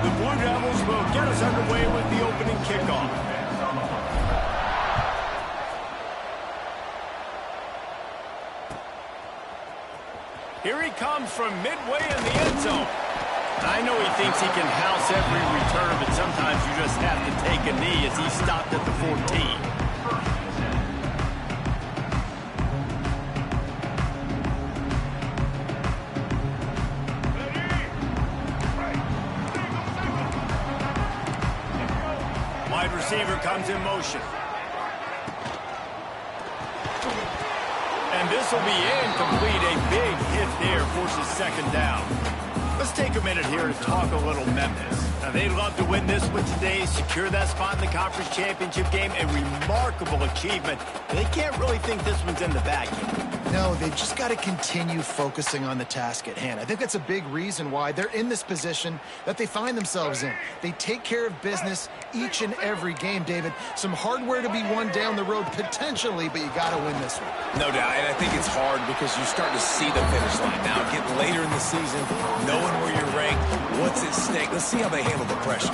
The Blue Devils will get us underway with the opening kickoff. Here he comes from midway in the end zone. I know he thinks he can house every return, but sometimes you just have to take a knee as he stopped at the 14. Wide receiver comes in motion. And this will be incomplete. A big hit there forces second down. Let's take a minute here to talk a little Memphis. Now, they'd love to win this one today, secure that spot in the conference championship game. A remarkable achievement. They can't really think this one's in the bag yet. No, they've just got to continue focusing on the task at hand. I think that's a big reason why they're in this position that they find themselves in. They take care of business each and every game, David. Some hardware to be won down the road potentially, but you got to win this one. No doubt, and I think it's hard because you start to see the finish line. Now, getting later in the season, knowing where you're ranked, what's at stake. Let's see how they handle the pressure.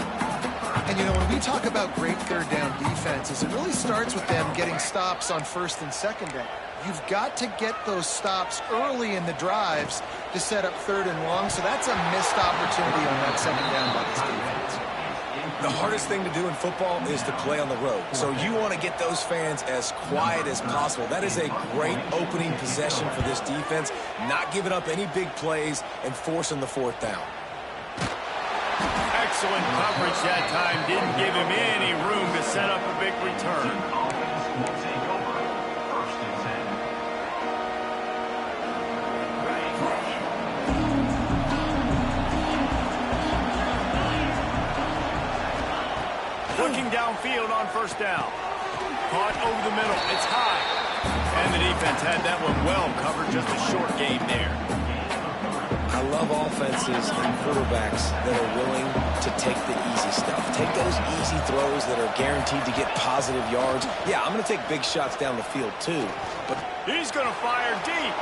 And, you know, when we talk about great third down defenses, it really starts with them getting stops on first and second down. You've got to get those stops early in the drives to set up third and long, so that's a missed opportunity on that second down by this defense. The hardest thing to do in football is to play on the road. So you want to get those fans as quiet as possible. That is a great opening possession for this defense, not giving up any big plays and forcing the fourth down. Excellent coverage that time. Didn't give him any room to set up a big return. Looking downfield on first down. Caught over the middle. It's high. And the defense had that one well covered. Just a short game there. I love offenses and quarterbacks that are willing to take the easy stuff. Take those easy throws that are guaranteed to get positive yards. Yeah, I'm going to take big shots down the field too. But he's going to fire deep.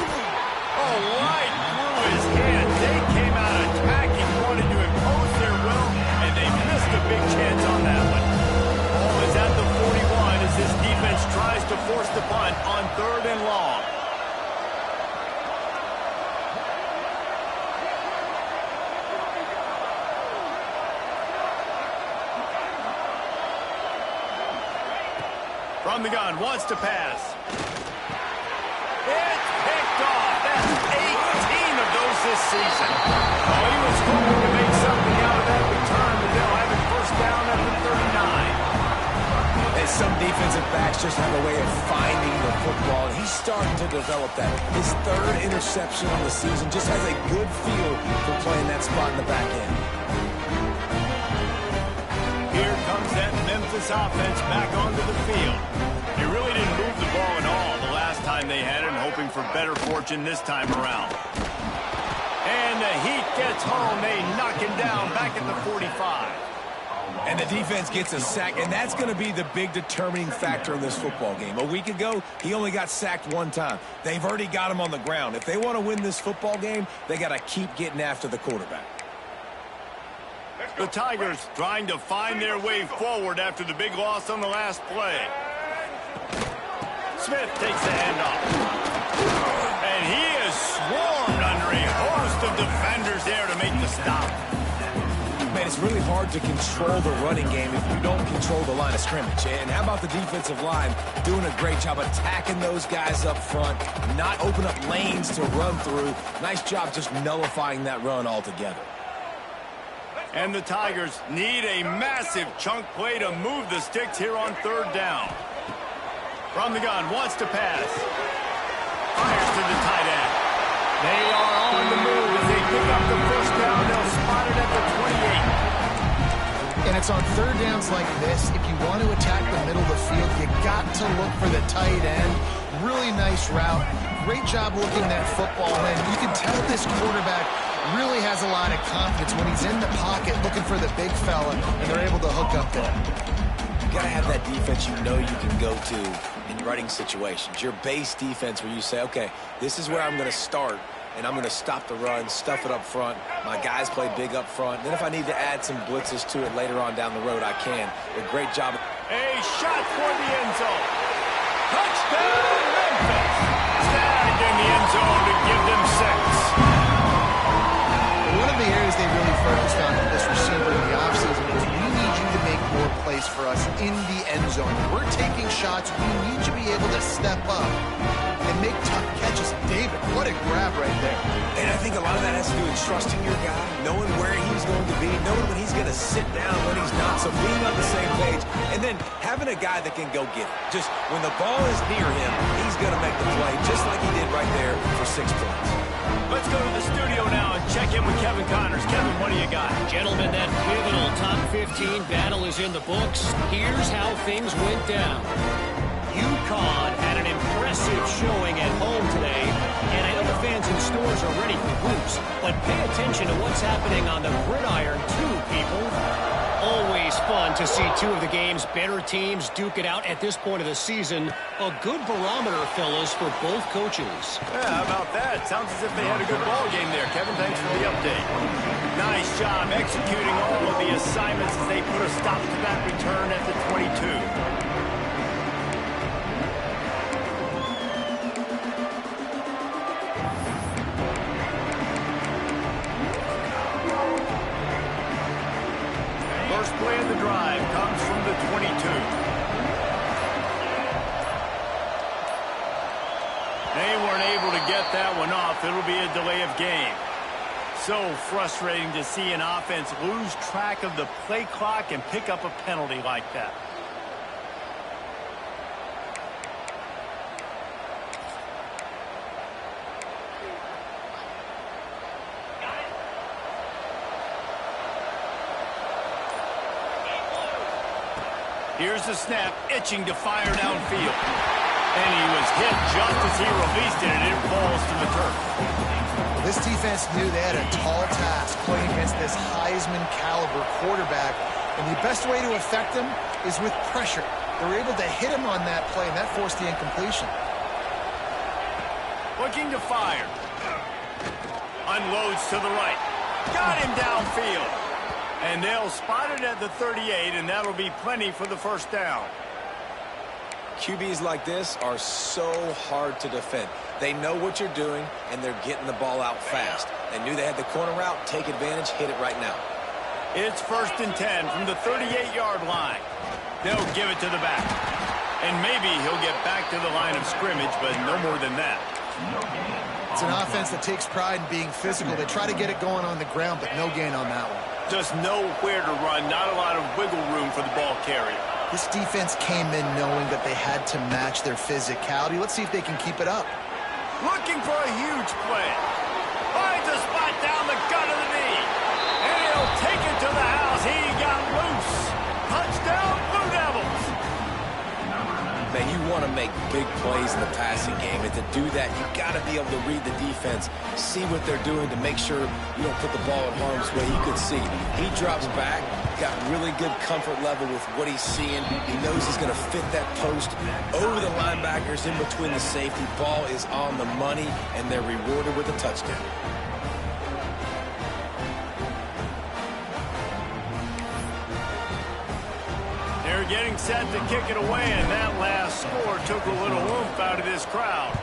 Oh, right through his hand. They came out attacking, wanted to impose their will, and they missed a big chance on that one. Ball is at the 41 as this defense tries to force the punt on third and long. From the gun, wants to pass. It's picked off. That's 18 of those this season. Oh, he was hoping to make something out of that return, but they'll have it first down at the 39. And some defensive backs just have a way of finding the football. He's starting to develop that. His third interception on the season just has a good feel for playing that spot in the back end. Here comes that Memphis offense back onto the field. They really didn't move the ball at all the last time they had it, and hoping for better fortune this time around. And the heat gets home. They knock him down back at the 45. And the defense gets a sack, and that's going to be the big determining factor in this football game. A week ago, he only got sacked one time. They've already got him on the ground. If they want to win this football game, they got to keep getting after the quarterback. The Tigers trying to find their way forward after the big loss on the last play. Smith takes the handoff. And he is swarmed under a host of defenders there to make the stop. Man, it's really hard to control the running game if you don't control the line of scrimmage. And how about the defensive line doing a great job attacking those guys up front, not open up lanes to run through. Nice job just nullifying that run altogether. And the Tigers need a massive chunk play to move the sticks here on third down. From the gun, wants to pass. Fires to the tight end. They are on the move as they pick up the first down. They'll spot it at the 28. And it's on third downs like this. If you want to attack the middle of the field, you got to look for the tight end. Really nice route. Great job looking that football in. You can tell this quarterback really has a lot of confidence when he's in the pocket looking for the big fella, and they're able to hook up there. You got to have that defense you know you can go to in running situations. Your base defense where you say, okay, this is where I'm going to start, and I'm going to stop the run, stuff it up front. My guys play big up front. Then if I need to add some blitzes to it later on down the road, I can. A great job. A shot for the end zone. Touchdown, Memphis. Snagged in the end zone to give them 6. One of the areas they really focused on with this receiver in the offseason was we need you to make more plays for us in the end zone. We're taking shots. We need you to be able to step up and make tough catches. David, what a grab right there. And I think a lot of that has to do with trusting your guy, knowing where he's going to be, knowing when he's going to sit down, when he's not, so being on the same page, and then having a guy that can go get it. Just when the ball is near him, he's going to make the play, just like he did right there for 6 points. Let's go to the studio now and check in with Kevin Connors. Kevin, what do you got? Gentlemen, that pivotal top 15 battle is in the books. Here's how things went down. UConn had an impressive showing at home today, and I know the fans in stores are ready for hoops, but pay attention to what's happening on the gridiron too, people. Always fun to see two of the game's better teams duke it out at this point of the season. A good barometer, fellas, for both coaches. Yeah, how about that? Sounds as if they had a good ball game there. Kevin, thanks for the update. Nice job executing all of the assignments as they put a stop to that return at the 22. First play of the drive comes from the 22. They weren't able to get that one off. It'll be a delay of game. So frustrating to see an offense lose track of the play clock and pick up a penalty like that. Here's the snap, itching to fire downfield. And he was hit just as he released it, and it falls to the turf. This defense knew they had a tall task playing against this Heisman-caliber quarterback, and the best way to affect him is with pressure. They were able to hit him on that play, and that forced the incompletion. Looking to fire. Unloads to the right. Got him downfield. And they'll spot it at the 38, and that'll be plenty for the first down. QBs like this are so hard to defend. They know what you're doing, and they're getting the ball out fast. They knew they had the corner route. Take advantage. Hit it right now. It's 1st and 10 from the 38-yard line. They'll give it to the back. And maybe he'll get back to the line of scrimmage, but no more than that. It's an offense that takes pride in being physical. They try to get it going on the ground, but no gain on that one. Just know where to run, not a lot of wiggle room for the ball carrier. This defense came in knowing that they had to match their physicality. Let's see if they can keep it up. Looking for a huge play. Finds a spot down the gut of the knee. And he'll take it to the house. He got loose. Touchdown, Blue Devils. Man, you want to make big plays in the passing game, and to do that, you got to be able to read the defense, see what they're doing to make sure you don't put the ball in harm's way. You could see he drops back, got really good comfort level with what he's seeing. He knows he's going to fit that post over the linebackers in between the safety. Ball is on the money, and they're rewarded with a touchdown. They're getting set to kick it away, and that last score took a little oomph out of this crowd.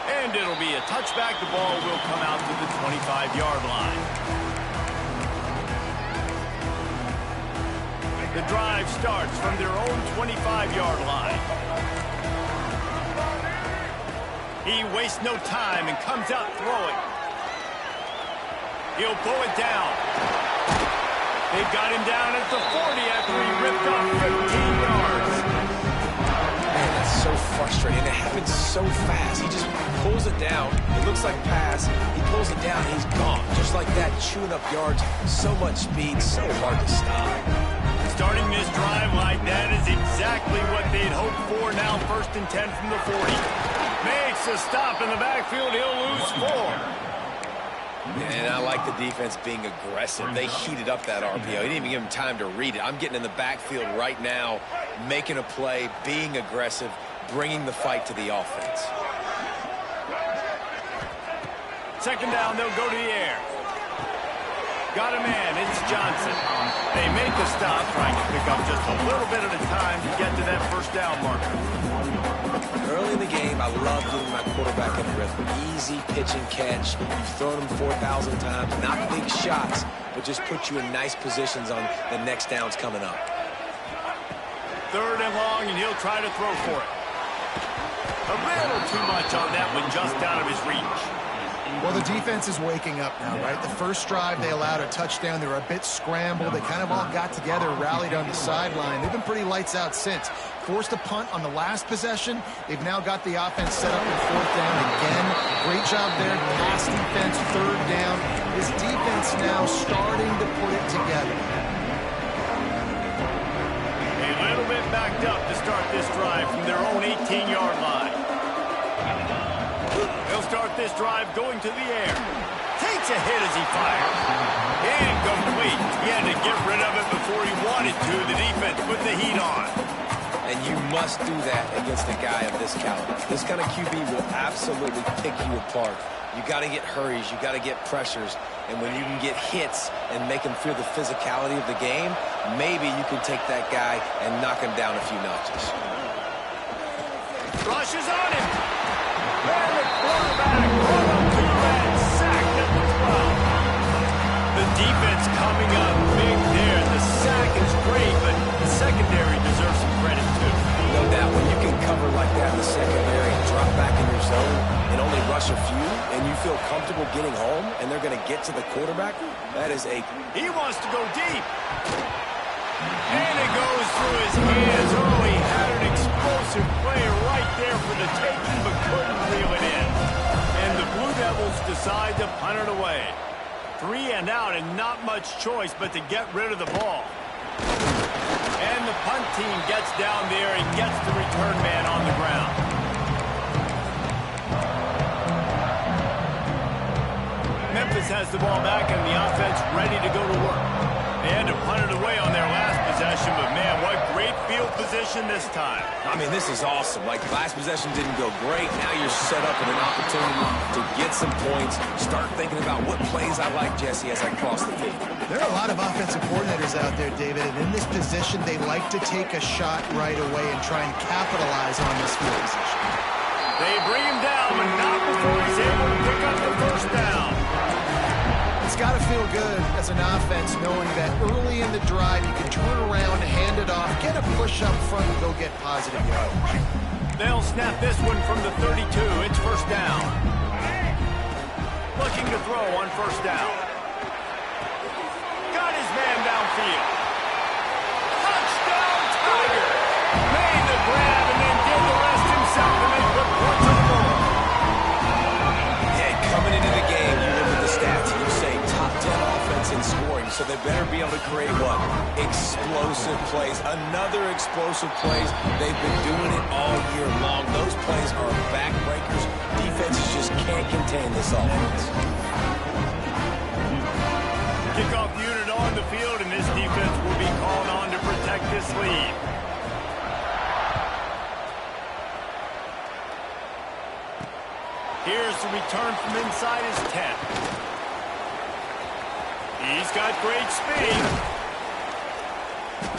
And it'll be a touchback. The ball will come out to the 25-yard line. The drive starts from their own 25-yard line. He wastes no time and comes out throwing. He'll pull it down. They've got him down at the 40 after he ripped off 15 yards. Man, that's so frustrating. It happens so fast. He just pulls it down. It looks like pass. He pulls it down, and he's gone. Just like that, chewing up yards. So much speed, so hard to stop. Starting this drive like that is exactly what they'd hoped for. Now 1st and 10 from the 40. Makes a stop in the backfield. He'll lose 4. And I like the defense being aggressive. They heated up that RPO. He didn't even give him time to read it. I'm getting in the backfield right now, making a play, being aggressive, bringing the fight to the offense. Second down, they'll go to the air. Got a man, it's Johnson. They make the stop, trying to pick up just a little bit at a time to get to that first down marker. Early in the game, I love getting my quarterback in rhythm. Easy pitch and catch. You've thrown them 4,000 times. Not big shots, but just put you in nice positions on the next downs coming up. Third and long, and he'll try to throw for it. A little too much on that one, just out of his reach. Well, the defense is waking up now, right? The first drive, they allowed a touchdown. They were a bit scrambled. They kind of all got together, rallied on the sideline. They've been pretty lights out since. Forced a punt on the last possession. They've now got the offense set up in fourth down again. Great job there. Pass defense, third down. This defense now starting to put it together. A little bit backed up to start this drive from their own 18-yard line. They'll start this drive going to the air. Takes a hit as he fires. Incomplete. He had to get rid of it before he wanted to. The defense put the heat on. And you must do that against a guy of this caliber. This kind of QB will absolutely pick you apart. You got to get hurries. You got to get pressures. And when you can get hits and make him feel the physicality of the game, maybe you can take that guy and knock him down a few notches. Rushes on him. And the quarterback brought up to and sacked at the 12. The defense coming up big there. The sack is great, but the secondary deserves some credit too. No doubt, when you can cover like that in the secondary and drop back in your zone and only rush a few, and you feel comfortable getting home, and they're going to get to the quarterback, that is a... He wants to go deep. And it goes through his hands. Oh, he had an explosive play right there for the taking, but couldn't reel it in. And the Blue Devils decide to punt it away. 3 and out, and not much choice but to get rid of the ball. And the punt team gets down there and gets the return man on the ground. Memphis has the ball back, and the offense ready to go to work. They had to punt it away on their last possession, but man, what great field position this time. I mean, this is awesome. Like, last possession didn't go great. Now you're set up with an opportunity to get some points. Start thinking about what plays I like, Jesse, as I cross the field. There are a lot of offensive coordinators out there, David, and in this position, they like to take a shot right away and try and capitalize on this field position. They bring him down, but not before he's able to pick up the first down. It's got to feel good as an offense knowing that early in the drive you can turn around, hand it off, get a push up front, and go get positive yardage. They'll snap this one from the 32. It's first down. Looking to throw on first down. Got his man downfield. Touchdown, Tiger! Made the grab and then did the rest himself and then put points on the board. Yeah, coming into the game, you look at the stats and you say top 10 offense in scoring, so they better be able to create what? Explosive plays. Another explosive plays. They've been doing it all year long. Those plays are backbreakers. Defenses just can't contain this offense. Kickoff unit on the field, and this defense will be called on to protect this lead. Here's the return from inside his 10. He's got great speed.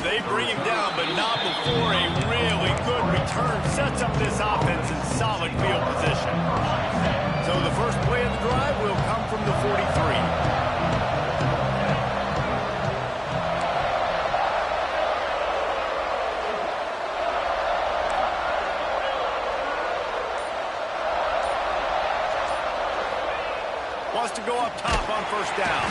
They bring him down, but not before a really good return sets up this offense in solid field position. So the first play of the drive will come from the 43. Wants to go up top on first down.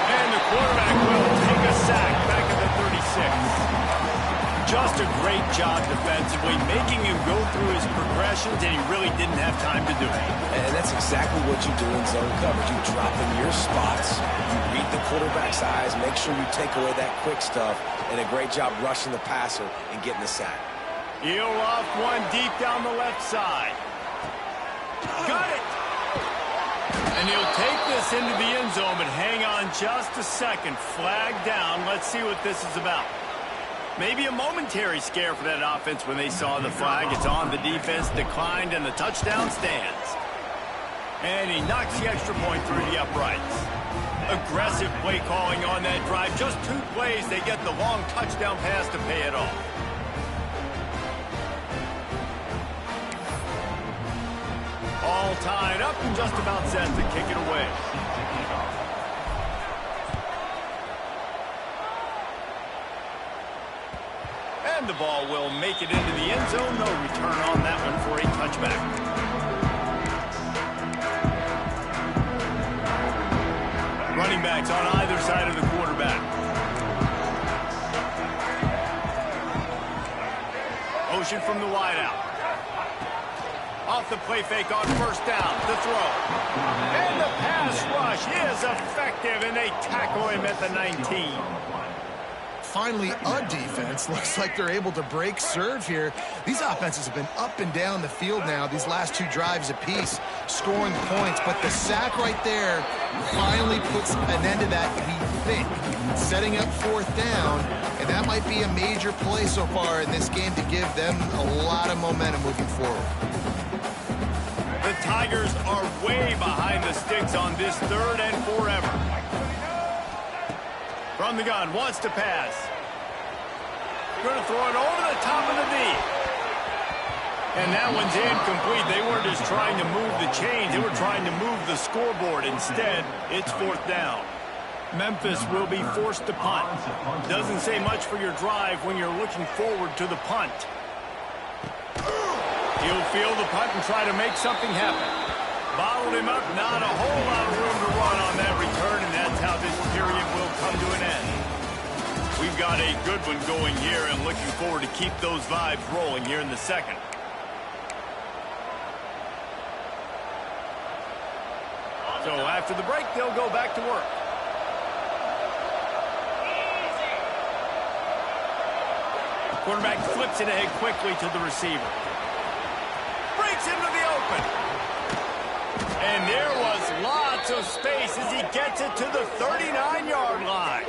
And the quarterback will take a sack back at the 36. Just a great job defensively, making him go through his progressions, and he really didn't have time to do it. And that's exactly what you do in zone coverage. You drop in your spots, you read the quarterback's eyes, make sure you take away that quick stuff, and a great job rushing the passer and getting the sack. He'll loft one deep down the left side. Got it! And he'll take this into the end zone, but hang on just a second. Flag down. Let's see what this is about. Maybe a momentary scare for that offense when they saw the flag. It's on. The defense declined, and the touchdown stands. And he knocks the extra point through the uprights. Aggressive play calling on that drive. Just 2 plays, they get the long touchdown pass to pay it off. All tied up and just about set to kick it away. And the ball will make it into the end zone. No return on that one for a touchback. Running backs on either side of the quarterback. Motion from the wideout. Off the play fake on first down. The throw. And the pass rush is effective, and they tackle him at the 19. Finally, a defense. Looks like they're able to break serve here. These offenses have been up and down the field now, these last 2 drives apiece, scoring points. But the sack right there finally puts an end to that, we think. Setting up 4th down, and that might be a major play so far in this game to give them a lot of momentum moving forward. The Tigers are way behind the sticks on this 3rd and forever. From the gun, wants to pass. Going to throw it over the top of the D. And that one's incomplete. They weren't just trying to move the chains. They were trying to move the scoreboard. Instead, it's 4th down. Memphis will be forced to punt. Doesn't say much for your drive when you're looking forward to the punt. He'll field the punt and try to make something happen. Bottled him up. Not a whole lot of room to run on that return, and that's how this period will come to an end. We've got a good one going here and looking forward to keep those vibes rolling here in the 2nd. So after the break, they'll go back to work. Quarterback flips it ahead quickly to the receiver. Breaks into the open. And there was lots of space as he gets it to the 39-yard line.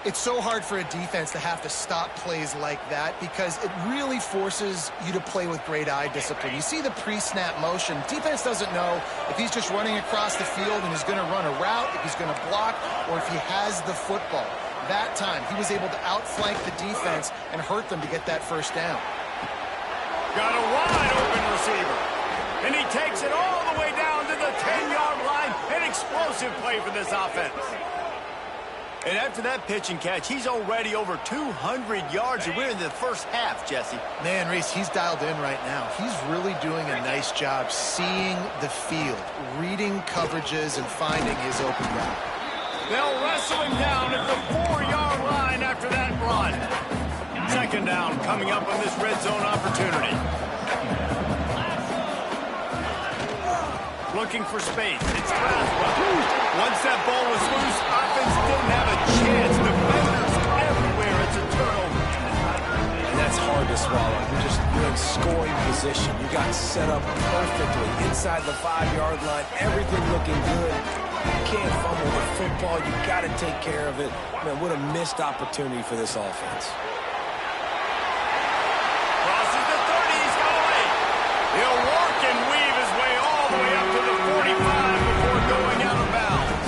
It's so hard for a defense to have to stop plays like that because it really forces you to play with great eye discipline. You see the pre-snap motion. Defense doesn't know if he's just running across the field and he's going to run a route, if he's going to block, or if he has the football. That time, he was able to outflank the defense and hurt them to get that 1st down. Got a wide open receiver. And he takes it all the way down to the 10-yard line. An explosive play for this offense. And after that pitch and catch, he's already over 200 yards, and we're in the 1st half, Jesse. Man, Reese, he's dialed in right now. He's really doing a nice job seeing the field, reading coverages, and finding his open route. They'll wrestle him down at the 4-yard line after that run. 2nd down coming up on this red zone opportunity. Looking for space. It's Braswell. Once that ball was loose, offense didn't have a chance. Defenders everywhere. It's a turnover. And that's hard to swallow. You're in scoring position. You got set up perfectly inside the 5-yard line. Everything looking good. You can't fumble the football. You got to take care of it. Man, what a missed opportunity for this offense. Crosses the 30. He's got to wait. He'll work and weave his way all the way up to the 45 before going out of bounds.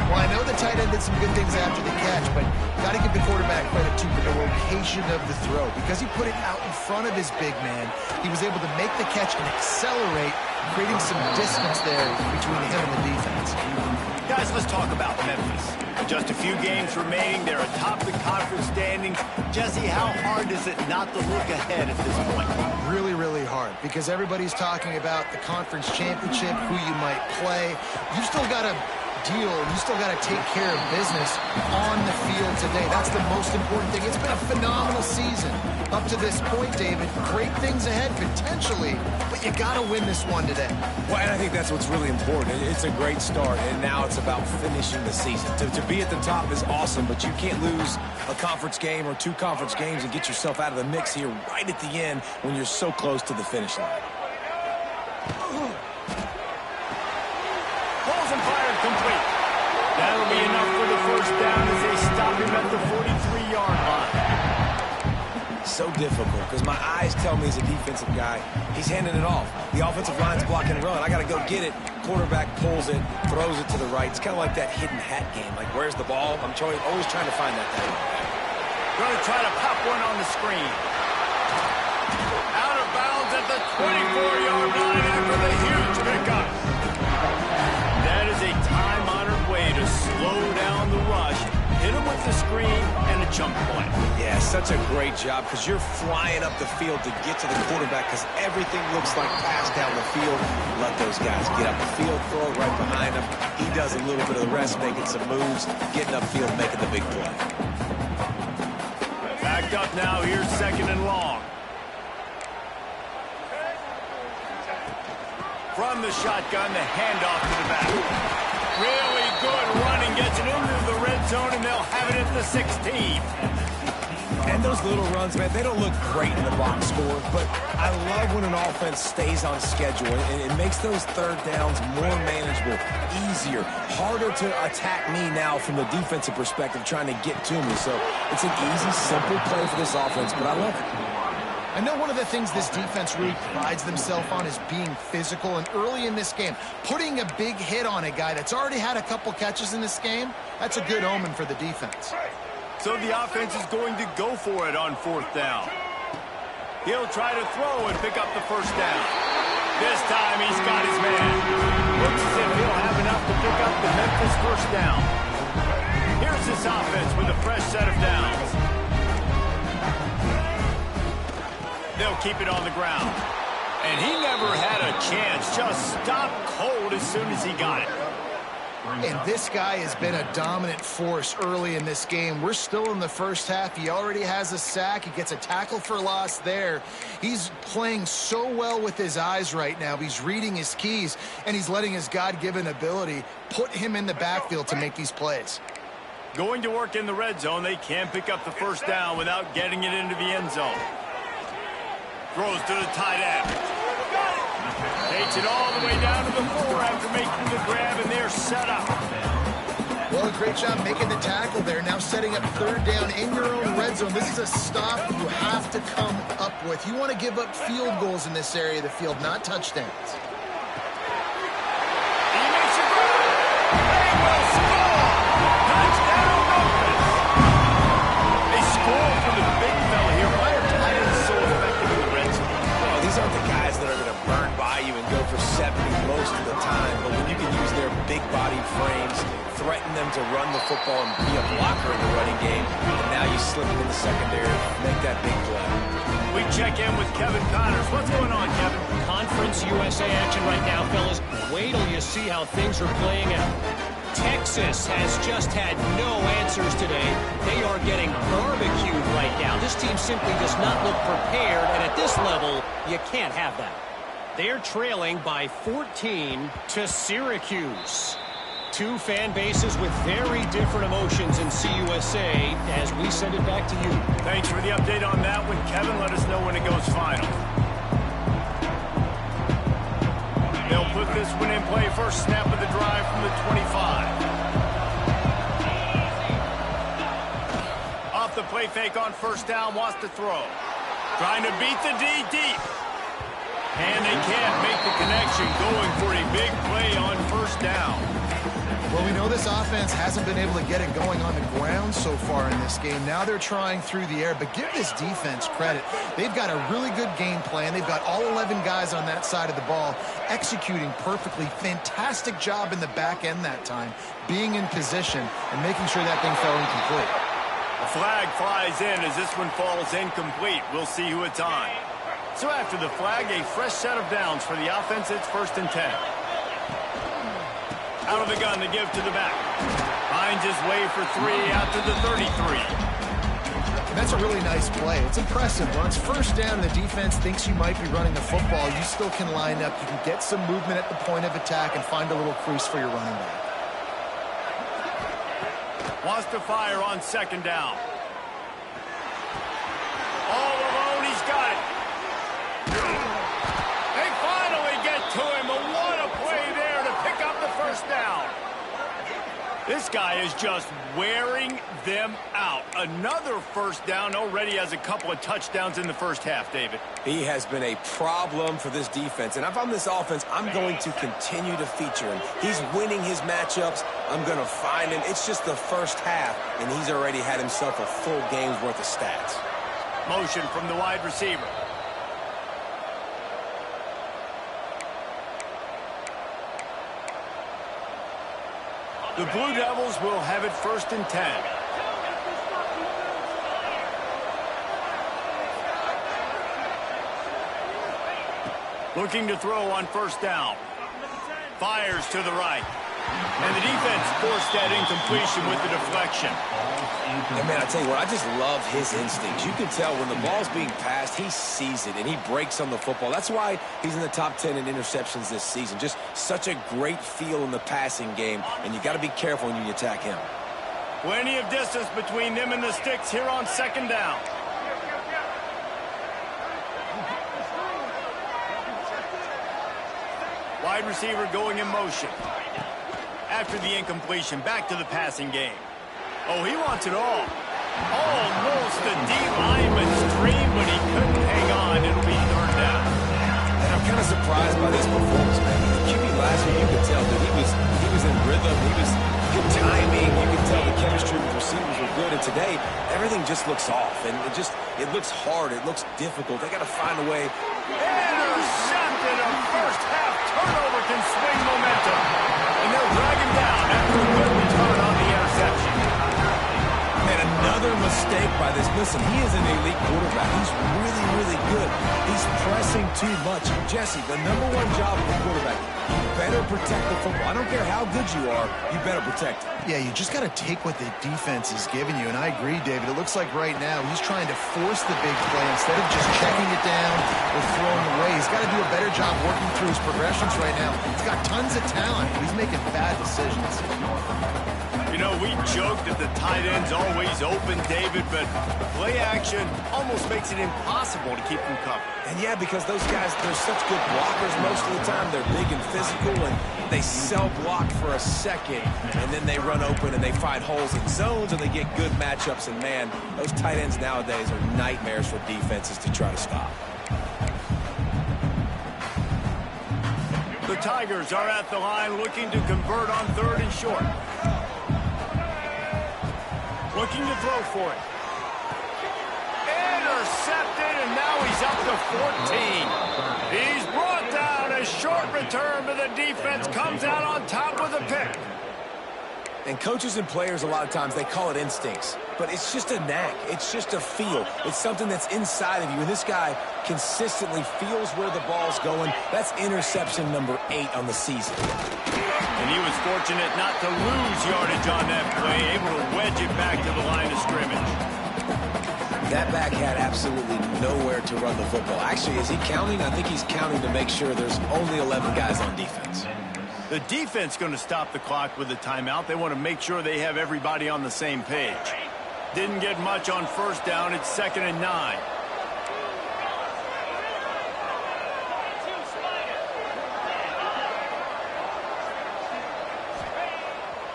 Well, I know the tight end did some good things after the catch, but got to give the quarterback credit, too, for the location of the throw. Because he put it out in front of his big man, he was able to make the catch and accelerate, creating some distance there between him and the defense. Guys, let's talk about Memphis. Just a few games remaining. They're atop the conference standings. Jesse, how hard is it not to look ahead at this point? Really, really hard, because everybody's talking about the conference championship, who you might play. You've still got to deal, and you still got to take care of business on the field today. That's the most important thing. It's been a phenomenal season up to this point, David. Great things ahead, potentially, but you got to win this one today. Well, and I think that's what's really important. It's a great start, and now it's about finishing the season. To be at the top is awesome, but you can't lose a conference game or 2 conference games and get yourself out of the mix here right at the end when you're so close to the finish line. Balls and fired complete. That'll be enough for the first down as they stop him at the 43-yard line. So difficult because my eyes tell me he's a defensive guy. He's handing it off. The offensive line's blocking and run. I got to go get it. Quarterback pulls it, throws it to the right. It's kind of like that hidden hat game. Like, where's the ball? I'm always trying to find that thing. Going to try to pop one on the screen. Out of bounds at the 24-yard line after the huge pickup. That is a time-honored way to slow down the rush, hit him with the screen, and a chunk play. Yeah, such a great job because you're flying up the field to get to the quarterback because everything looks like pass down the field. Let those guys get up the field, throw it right behind him. He does a little bit of the rest, making some moves, getting upfield, making the big play. Backed up now, here's 2nd and long. From the shotgun, the handoff to the back. Really good running, gets it into the red zone, and they'll have it at the 16. And those little runs, man, they don't look great in the box score, but I love when an offense stays on schedule, and it makes those third downs more manageable, easier, harder to attack me now from the defensive perspective trying to get to me. So it's an easy, simple play for this offense, but I love it. I know one of the things this defense really prides themselves on is being physical, and early in this game, putting a big hit on a guy that's already had a couple catches in this game, that's a good omen for the defense. So the offense is going to go for it on 4th down. He'll try to throw and pick up the first down. This time he's got his man. Looks as if he'll have enough to pick up the Memphis first down. Here's this offense with a fresh set of downs. They'll keep it on the ground. And he never had a chance. Just stopped cold as soon as he got it. And this guy has been a dominant force early in this game. We're still in the first half. He already has a sack. He gets a tackle for loss there. He's playing so well with his eyes right now. He's reading his keys, and he's letting his God-given ability put him in the backfield to make these plays. Going to work in the red zone. They can't pick up the first down without getting it into the end zone. Throws to the tight end. Takes it all the way down to the 4 after making the grab, and they're set up. Well, a great job making the tackle there. Now setting up 3rd down in your own red zone. This is a stop you have to come up with. You want to give up field goals in this area of the field, not touchdowns. He makes a grab. They will score. Touchdown, Memphis. They score for the big fella here. Why are tight ends so effective in the red zone? Well, these aren't the guys that are going to burn by you and go for 70 most of the time, but when you can use their big body frames, threaten them to run the football and be a blocker in the running game, and now you slip them in the secondary, make that big play. We check in with Kevin Connors. What's going on, Kevin? Conference USA action right now, fellas. Wait till you see how things are playing out. Texas has just had no answers today. They are getting barbecued right now. This team simply does not look prepared, and at this level, you can't have that. They're trailing by 14 to Syracuse. Two fan bases with very different emotions in CUSA as we send it back to you. Thanks for the update on that one, Kevin. Let us know when it goes final. They'll put this one in play. First snap of the drive from the 25. Off the play fake on first down, wants to throw. Trying to beat the D deep. And they can't make the connection, going for a big play on first down. Well, we know this offense hasn't been able to get it going on the ground so far in this game. Now they're trying through the air, but give this defense credit. They've got a really good game plan. They've got all 11 guys on that side of the ball executing perfectly. Fantastic job in the back end that time, being in position and making sure that thing fell incomplete. A flag flies in as this one falls incomplete. We'll see who it's on. So after the flag, a fresh set of downs for the offense. It's 1st and 10. Out of the gun, the give to the back. Finds his way for 3 out to the 33. That's a really nice play. It's impressive. When it's first down and the defense thinks you might be running the football, you still can line up. You can get some movement at the point of attack and find a little crease for your running back. Wants to fire on 2nd down. All alone, he's got it. They finally get to him, but what a play there to pick up the first down. This guy is just wearing them out. Another first down, already has a couple of touchdowns in the first half, David. He has been a problem for this defense. And if I'm this offense, I'm going to continue to feature him. He's winning his matchups. I'm going to find him. It's just the first half, and he's already had himself a full game's worth of stats. Motion from the wide receiver. The Blue Devils will have it 1st and 10. Looking to throw on 1st down. Fires to the right. And the defense forced that incompletion with the deflection. And man, I tell you what, I just love his instincts. You can tell when the ball's being passed, he sees it, and he breaks on the football. That's why he's in the top 10 in interceptions this season. Just such a great feel in the passing game, and you got to be careful when you attack him. Plenty of distance between them and the sticks here on 2nd down. Wide receiver going in motion. After the incompletion, back to the passing game. Oh, he wants it all. Almost a D-lineman's dream, but he couldn't hang on. It'll be 3rd down. And I'm kind of surprised by this performance, man. The QB last week, you could tell that he was in rhythm. He was good timing. You could tell the chemistry with receivers were good. And today, everything just looks off. And it looks hard. It looks difficult. They got to find a way. Intercepted. A first half turnover can swing momentum. And they'll drag him down after a good return on the interception. And another mistake by this. Listen, he is an elite quarterback. He's really, really good. He's pressing too much. Jesse, the #1 job of a quarterback, you better protect the football. I don't care how good you are, you better protect it. Yeah, you just got to take what the defense is giving you. And I agree, David. It looks like right now he's trying to force the big play instead of just checking it down or throwing away. He's got to do a better job working through his progressions right now. He's got tons of talent. He's making bad decisions. You know, we joked that the tight end's always open, David, but play action almost makes it impossible to keep them covered. And yeah, because those guys, they're such good blockers most of the time. They're big and physical, and they sell block for a second, and then they run open and they find holes in zones, and they get good matchups. And man, those tight ends nowadays are nightmares for defenses to try to stop. The Tigers are at the line looking to convert on 3rd and short. Looking to throw for it. Intercepted, and now he's up to 14. He's brought down. A short return, but the defense comes out on top with a pick. And coaches and players, a lot of times, they call it instincts. But it's just a knack. It's just a feel. It's something that's inside of you. And this guy consistently feels where the ball's going. That's interception number 8 on the season. And he was fortunate not to lose yardage on that play, able to wedge it back to the line of scrimmage. That back had absolutely nowhere to run the football. Actually, is he counting? I think he's counting to make sure there's only 11 guys on defense. The defense going to stop the clock with a timeout. They want to make sure they have everybody on the same page. Didn't get much on 1st down. It's 2nd and 9.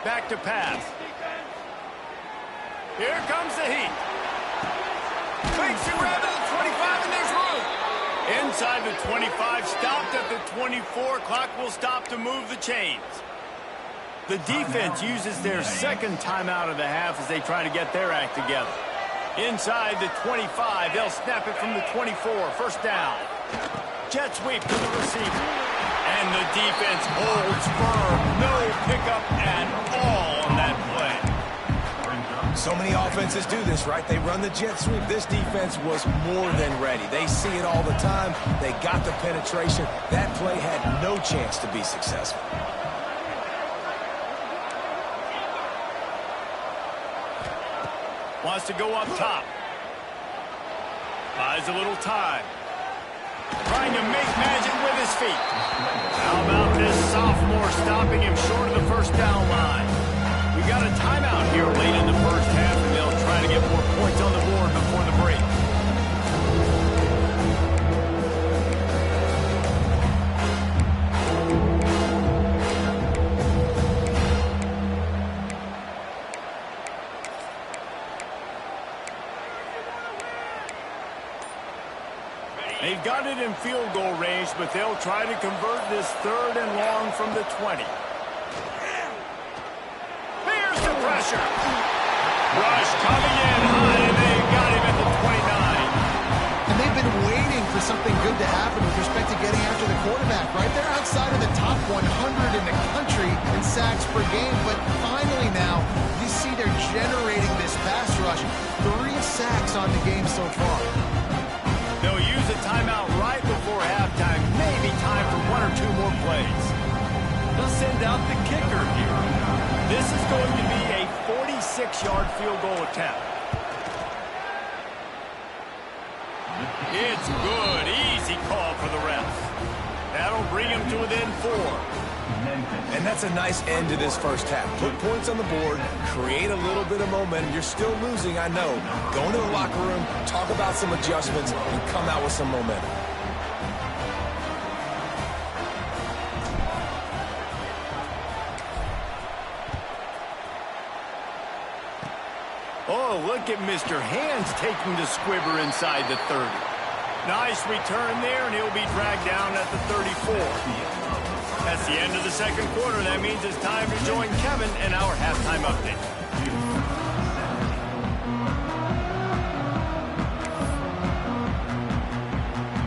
Back to pass. Here comes the heat. Fakes it around to the 25, and there's room. Inside the 25, stopped at the 24. Clock will stop to move the chains. The defense uses their 2nd timeout of the half as they try to get their act together. Inside the 25, they'll snap it from the 24. 1st down. Jet sweep to the receiver. And the defense holds firm. No pickup at all on that play. So many offenses do this, right? They run the jet sweep. This defense was more than ready. They see it all the time. They got the penetration. That play had no chance to be successful. Wants to go up top. Buys a little time. Trying to make magic with his feet. How about this sophomore stopping him short of the 1st down line? We got a timeout here late in the 1st half, and they'll try to get more points on the board before the break. limited in field goal range, but they'll try to convert this 3rd and long from the 20. Here's the pressure. Rush coming in high, and they got him at the 29. And they've been waiting for something good to happen with respect to getting after the quarterback. Right there outside of the top 100 in the country in sacks per game. But finally now, you see they're generating this pass rush. 3 sacks on the game so far. They'll use a timeout right before halftime. Maybe time for 1 or 2 more plays. They'll send out the kicker here. This is going to be a 46-yard field goal attempt. It's good. Easy call for the refs. That'll bring him to within 4. And that's a nice end to this first half. Put points on the board, create a little bit of momentum. You're still losing, I know. Go into the locker room, talk about some adjustments, and come out with some momentum. Oh, look at Mr. Hands taking the squibber inside the 30. Nice return there, and he'll be dragged down at the 34. That's the end of the second quarter. That means it's time to join Kevin in our halftime update.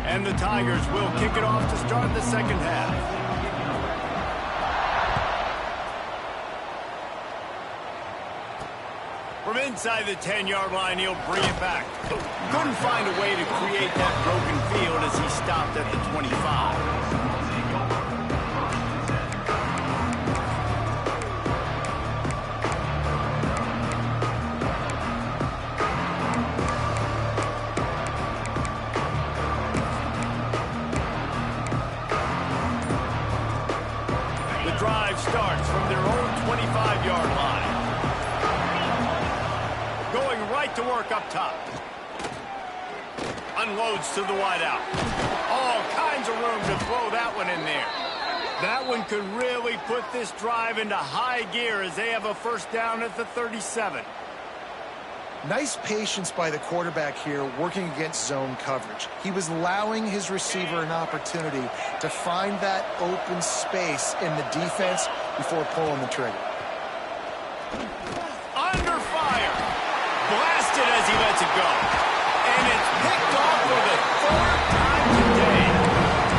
And the Tigers will kick it off to start the second half. From inside the 10-yard line, he'll bring it back. Couldn't find a way to create that broken field as he stopped at the 25. The drive starts from their own 25-yard line. Going right to work up top. Unloads to the wideout. All kinds of room to throw that one in there. That one could really put this drive into high gear as they have a first down at the 37. Nice patience by the quarterback here working against zone coverage. He was allowing his receiver an opportunity to find that open space in the defense before pulling the trigger. Under fire. Blasted as he lets it go. And it's picked off for the 3rd time today.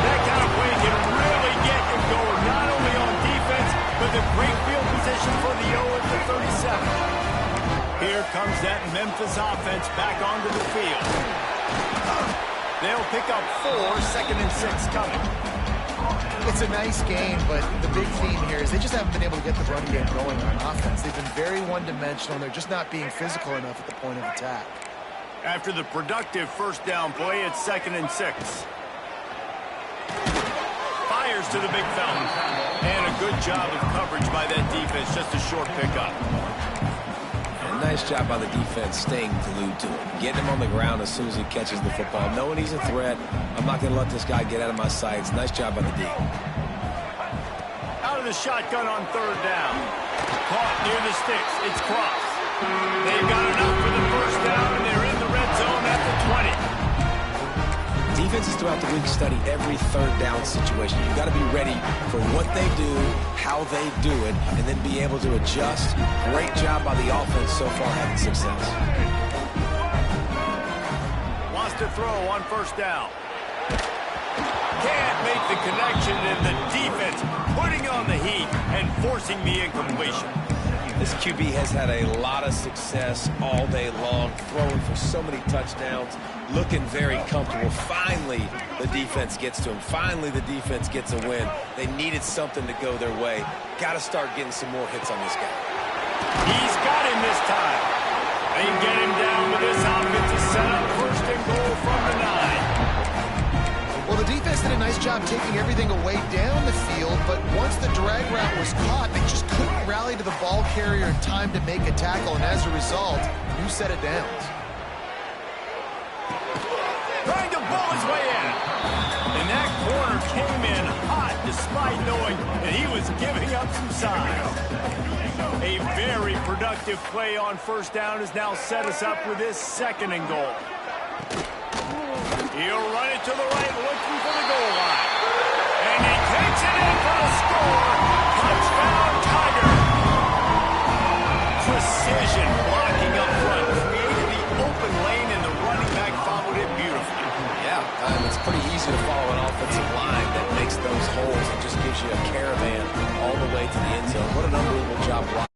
That kind of play can really get you going, not only on defense, but the great field position for the O at the 37. Here comes that Memphis offense back onto the field. They'll pick up 4, 2nd and 6 coming. It's a nice game, but the big theme here is they just haven't been able to get the run game going on offense. They've been very one-dimensional, and they're just not being physical enough at the point of attack. After the productive first down play, it's 2nd and 6. Fires to the big fella. And a good job of coverage by that defense, just a short pickup. And nice job by the defense staying glued to him. Getting him on the ground as soon as he catches the football. Knowing he's a threat, I'm not going to let this guy get out of my sights. Nice job by the D. Out of the shotgun on 3rd down. Caught near the sticks. It's Cross. They've got enough for the first down, and they're in the red zone at the 20. Defenses throughout the week study every 3rd down situation. You've got to be ready for what they do, how they do it, and then be able to adjust. Great job by the offense so far having success. Wants to throw on 1st down. Can't make the connection, and the defense putting on the heat and forcing the incompletion. This QB has had a lot of success all day long, throwing for so many touchdowns, looking very comfortable. Finally, the defense gets to him. Finally, the defense gets a win. They needed something to go their way. Got to start getting some more hits on this guy. He's got him this time. They get him down with this offensive setup. 1st and goal from the 9. Well, the defense did a nice job taking everything away down the field, but once the drag route was caught, they just couldn't rally to the ball carrier in time to make a tackle, and as a result, new set of downs. Trying to bull his way in. And that corner came in hot despite knowing that he was giving up some size. A very productive play on 1st down has now set us up with this 2nd and goal. He'll run it to the right, looking for the goal line. And he takes it in for the score. Touchdown, Tiger. Precision blocking up front. Created the open lane, and the running back followed it beautifully. Yeah, it's pretty easy to follow an offensive line that makes those holes and just gives you a caravan all the way to the end zone. What an unbelievable job blocking.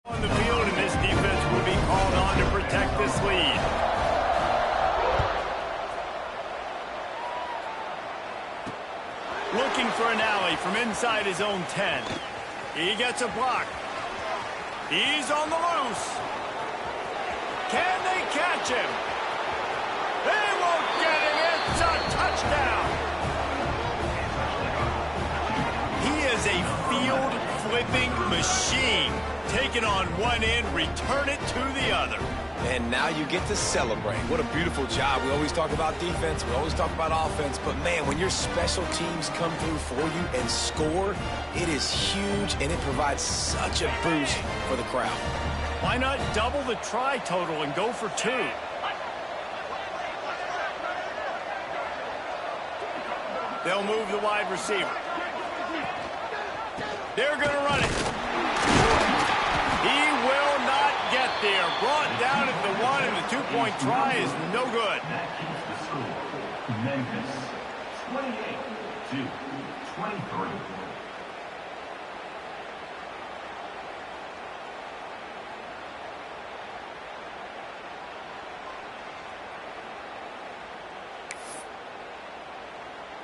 On the field, and this defense will be called on to protect this lead. Looking for an alley from inside his own 10. He gets a block. He's on the loose. Can they catch him? They won't get him. It's a touchdown. He is a field-flipping machine. Take it on one end, return it to the other. And now you get to celebrate. What a beautiful job. We always talk about defense. We always talk about offense. But, man, when your special teams come through for you and score, it is huge, and it provides such a boost for the crowd. Why not double the try total and go for 2? They'll move the wide receiver. They're going to run it. He will not get there. Brought down at the 1, and the 2-point try is no good. Memphis, 28-23.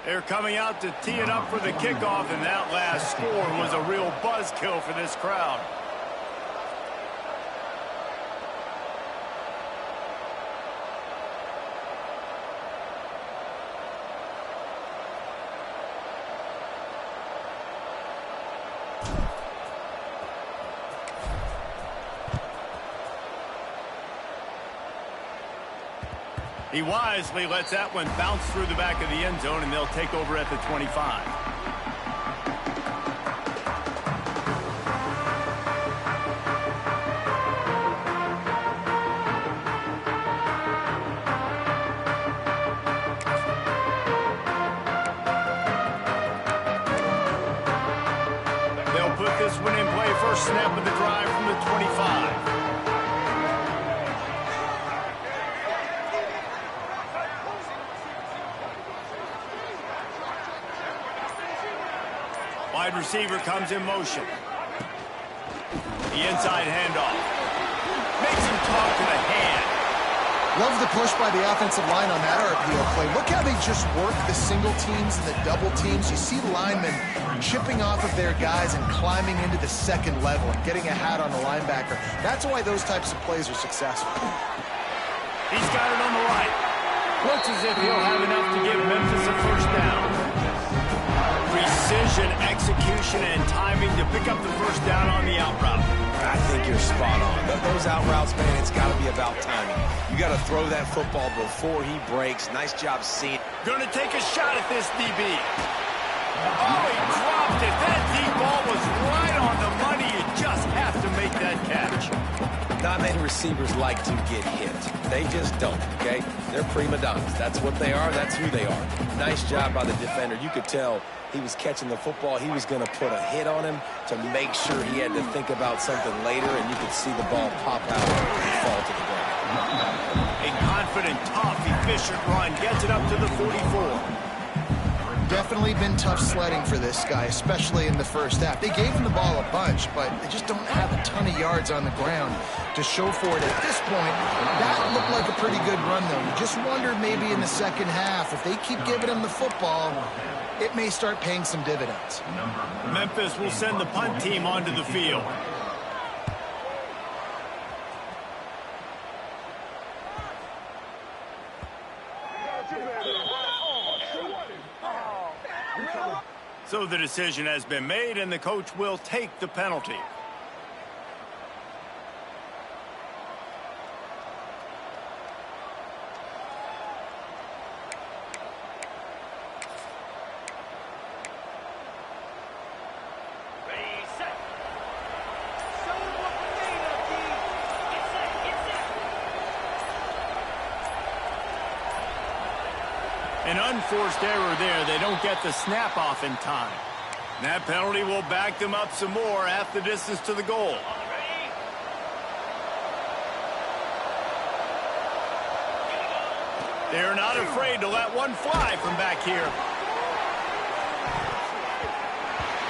They're coming out to tee it up for the kickoff, and that last score was a real buzzkill for this crowd. He wisely lets that one bounce through the back of the end zone, and they'll take over at the 25. They'll put this one in play. First snap of the drive from the 25. Wide receiver comes in motion. The inside handoff. Makes him talk to the hand. Love the push by the offensive line on that RPO play. Look how they just work the single teams and the double teams. You see linemen chipping off of their guys and climbing into the second level and getting a hat on the linebacker. That's why those types of plays are successful. He's got it on the right. Looks as if he'll have enough to give Memphis a first down. Precision, execution, and timing to pick up the first down on the out route. I think you're spot on. Those out routes, man, it's got to be about timing. You got to throw that football before he breaks. Nice job seeing. Going to take a shot at this DB. Oh, he dropped it. That deep ball was right on the money. You just have to make that catch. Not many receivers like to get hit. They just don't, okay? They're prima donnas. That's what they are. That's who they are. Nice job by the defender. You could tell he was catching the football. He was going to put a hit on him to make sure he had to think about something later, and you could see the ball pop out and fall to the ground. A confident, tough, efficient run gets it up to the 44. Definitely been tough sledding for this guy, especially in the first half. They gave him the ball a bunch, but they just don't have a ton of yards on the ground to show for it at this point. That looked like a pretty good run, though. You just wonder maybe in the second half, if they keep giving him the football, it may start paying some dividends. Memphis will send the punt team onto the field. So the decision has been made, and the coach will take the penalty. An unforced error there. They don't get the snap off in time. That penalty will back them up some more, half the distance to the goal. They're not afraid to let one fly from back here.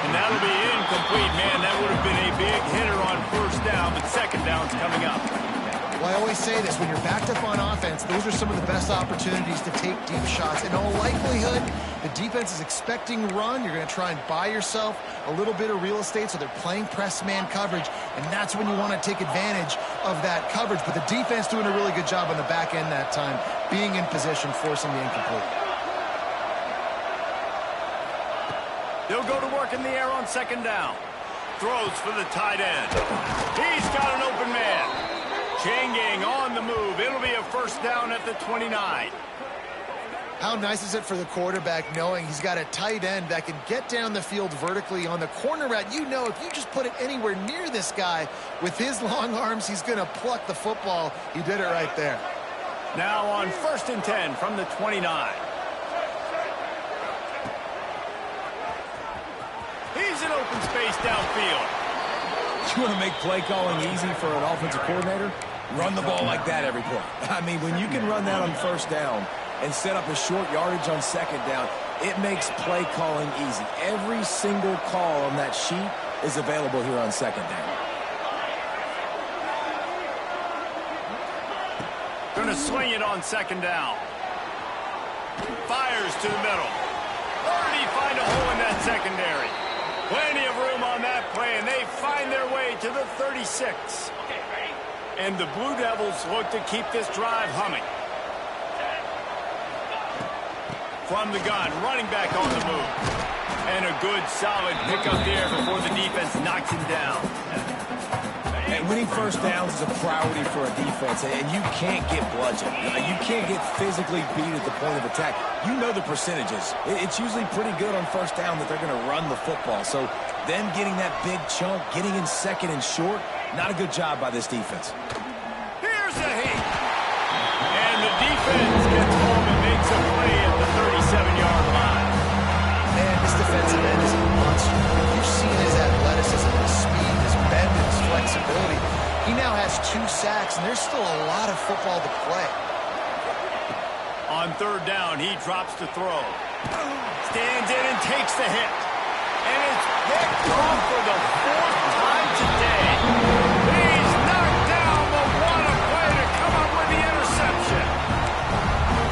And that'll be incomplete. Man, that would have been a big hitter on first down, but second down's coming up. Well, I always say this, when you're backed up on offense, those are some of the best opportunities to take deep shots. In all likelihood, the defense is expecting run. You're going to try and buy yourself a little bit of real estate, so they're playing press man coverage, and that's when you want to take advantage of that coverage. But the defense doing a really good job on the back end that time, being in position, forcing the incomplete. They'll go to work in the air on second down. Throws for the tight end. He's got an open man. Chain gang on the move. It'll be a first down at the 29. How nice is it for the quarterback knowing he's got a tight end that can get down the field vertically on the corner route? You know, if you just put it anywhere near this guy with his long arms, he's going to pluck the football. He did it right there. Now on 1st and 10 from the 29. He's in open space downfield. You want to make play calling easy for an offensive coordinator? Run the ball like that every play. I mean, when you can run that on first down and set up a short yardage on second down, it makes play calling easy. Every single call on that sheet is available here on second down. Going to swing it on second down. Fires to the middle. Already find a hole in that secondary. Plenty of room on that play, and they find their way to the 36. And the Blue Devils look to keep this drive humming. From the gun, running back on the move. And a good, solid pickup there before the defense knocks him down. And winning first downs is a priority for a defense, and you can't get bludgeoned. You can't get physically beat at the point of attack. You know the percentages. It's usually pretty good on first down that they're going to run the football. So them getting that big chunk, getting in second and short, not a good job by this defense. Here's a hit. And the defense gets home and makes a play at the 37-yard line. Man, this defensive end is a monster. You've seen his athleticism, his speed, his bend, and his flexibility. He now has 2 sacks, and there's still a lot of football to play. On third down, he drops to throw. Stands in and takes the hit. And it's picked off for the 4th time today. He's knocked down, but what a play to come up with the interception.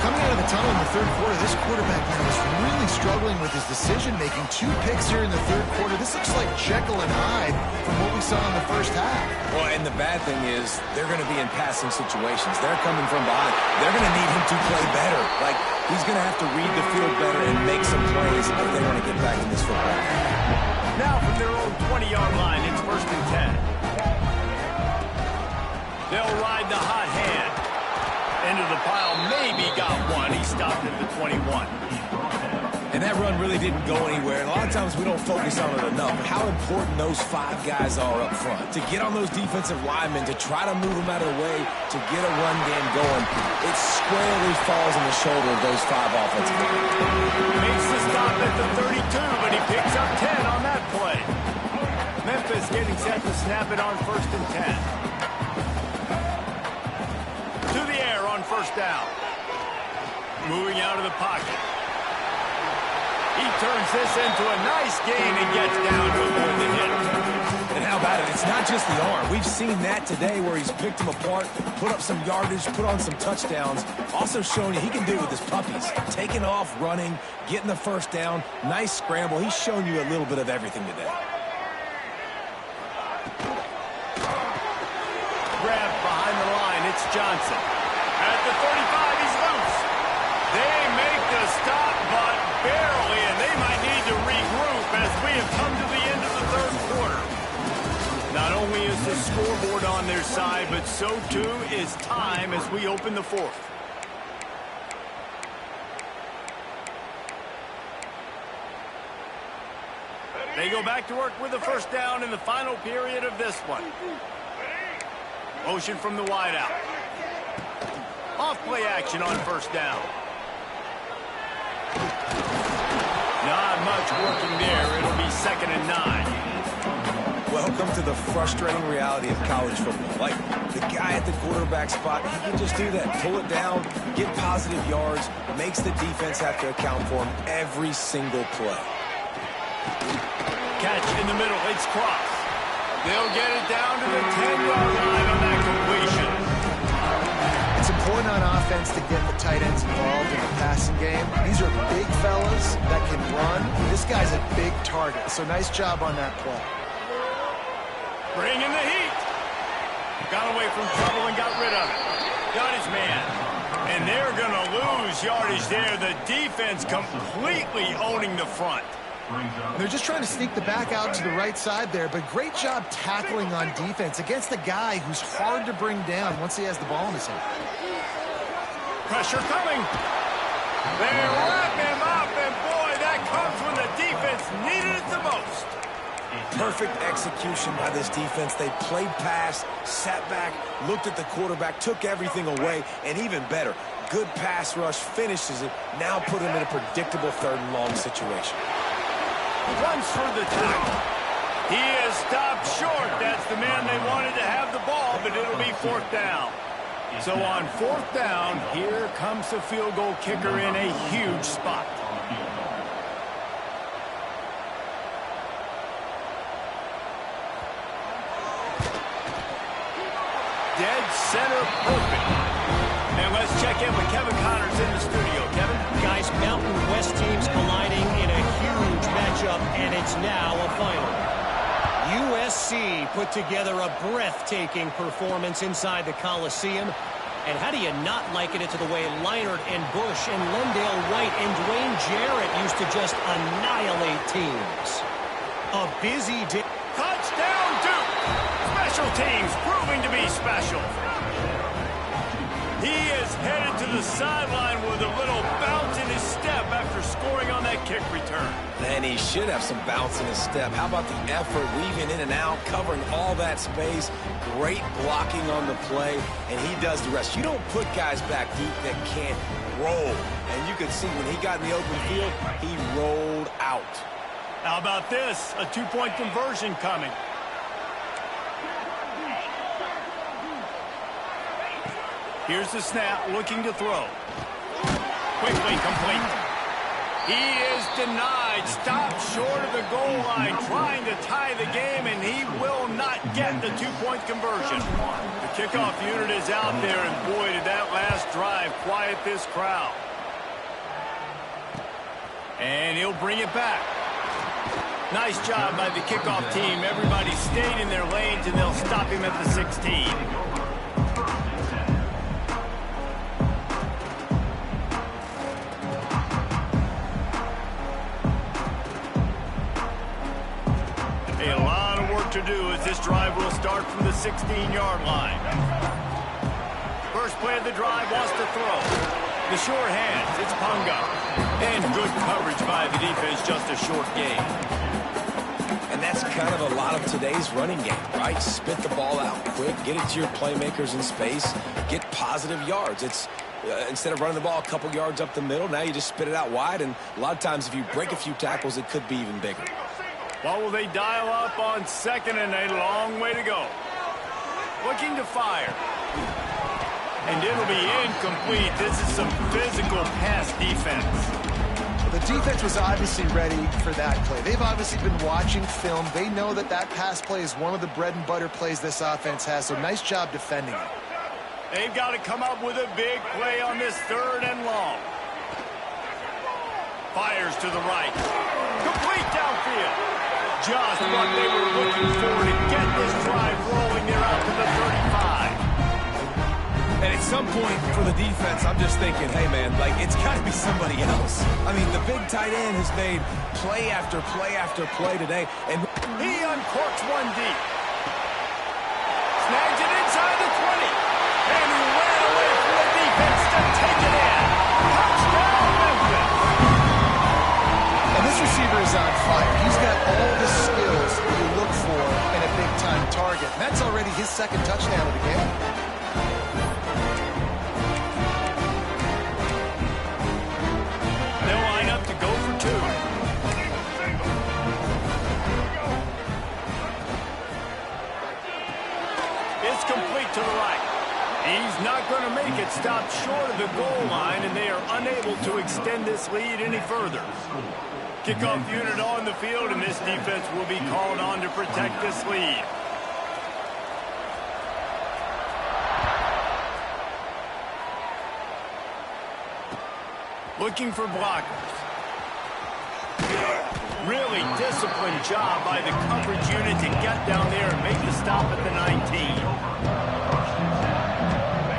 Coming out of the tunnel in the third quarter, this quarterback now is really struggling with his decision-making. 2 picks here in the third quarter. This looks like Jekyll and Hyde from what we saw in the first half. Well, and the bad thing is they're going to be in passing situations. They're coming from behind. They're going to need him to play better. Like, he's going to have to read the field better and make some plays if they want to get back in this football. Now from their own 20-yard line, it's 1st and 10. They'll ride the hot hand. Into the pile, maybe got one. He stopped at the 21. And that run really didn't go anywhere. And a lot of times we don't focus on it enough. But how important those 5 guys are up front. To get on those defensive linemen, to try to move them out of the way, to get a run game going. It squarely falls on the shoulder of those 5 offensive linemen. Makes the stop at the 32, but he picks up 10 on that play. Memphis getting set to snap it on 1st and 10. To the air on first down. Moving out of the pocket. He turns this into a nice gain and gets down to avoid the hit. And how about it? It's not just the arm. We've seen that today where he's picked them apart, put up some yardage, put on some touchdowns. Also showing you he can do it with his puppies. Taking off, running, getting the first down. Nice scramble. He's shown you a little bit of everything today. Grabbed behind the line. It's Johnson. At the 35, he's loose. They make the stop, but barely, and they might need to regroup as we have come to the end of the third quarter. Not only is the scoreboard on their side, but so too is time as we open the 4th. They go back to work with the first down in the final period of this one. Motion from the wideout. Off play action on first down. Not much working there. It'll be 2nd and 9. Welcome to the frustrating reality of college football. Like, the guy at the quarterback spot, he can just do that. Pull it down, get positive yards, makes the defense have to account for him every single play. Catch in the middle. It's Cross. They'll get it down to the 10-yard line on that completion. It's important on offense to get the tight ends involved in the passing game. These are big fellas that can run. This guy's a big target, so nice job on that play. Bring in the heat. Got away from trouble and got rid of it. Got his man. And they're going to lose yardage there. The defense completely owning the front. They're just trying to sneak the back out to the right side there, but great job tackling on defense against a guy who's hard to bring down once he has the ball in his hand. Pressure coming. They wrap him up, and boy, that comes when the defense needed it the most. Perfect execution by this defense. They played pass, sat back, looked at the quarterback, took everything away, and even better, good pass rush, finishes it, now put him in a predictable 3rd and long situation. Runs for the tackle. He is stopped short. That's the man they wanted to have the ball, but it'll be 4th down. So on 4th down, here comes the field goal kicker in a huge spot. Dead center perfect. And let's check in with Kevin Connors in the studio. Kevin? Guys, Mountain West teams colliding in a huge matchup, and it's now a final. USC put together a breathtaking performance inside the Coliseum. And how do you not liken it to the way Leinart and Bush and Lendale White and Dwayne Jarrett used to just annihilate teams? A busy day. Touchdown, Duke! Special teams proving to be special. He is headed to the sideline with a little bounce in his step after scoring on that kick return. And he should have some bounce in his step. How about the effort, weaving in and out, covering all that space, great blocking on the play, and he does the rest. You don't put guys back deep that can't roll. And you could see when he got in the open field, he rolled out. How about this? A 2-point conversion coming. Here's the snap, looking to throw. Quickly complete. He is denied, stopped short of the goal line, trying to tie the game, and he will not get the 2-point conversion. The kickoff unit is out there, and boy, did that last drive quiet this crowd. And he'll bring it back. Nice job by the kickoff team. Everybody stayed in their lanes, and they'll stop him at the 16. A lot of work to do as this drive will start from the 16-yard line. First play of the drive wants to throw. The sure hands, it's Punga. And good coverage by the defense, just a short gain. And that's kind of a lot of today's running game, right? Spit the ball out quick, get it to your playmakers in space, get positive yards. It's instead of running the ball a couple yards up the middle, now you just spit it out wide, and a lot of times if you break a few tackles, it could be even bigger. What will they dial up on 2nd and a long way to go? Looking to fire. And it'll be incomplete. This is some physical pass defense. The defense was obviously ready for that play. They've obviously been watching film. They know that that pass play is one of the bread and butter plays this offense has, so nice job defending it. They've got to come up with a big play on this 3rd and long. Fires to the right. Complete downfield. Just what they were looking for to get this drive rolling. They're out to the 35. And at some point for the defense, I'm just thinking, hey, man, like, it's got to be somebody else. I mean, the big tight end has made play after play after play today. And he uncorks one deep. Snags it inside the 20. And he ran away from the defense to take it in. Touchdown, Memphis. And this receiver is on fire. He's got all the skills that you look for in a big-time target. And that's already his 2nd touchdown of the game. It's complete to the right. He's not going to make it stop short of the goal line, and they are unable to extend this lead any further. Kickoff unit on the field, and this defense will be called on to protect this lead. Looking for blockers. Really disciplined job by the coverage unit to get down there and make the stop at the 19.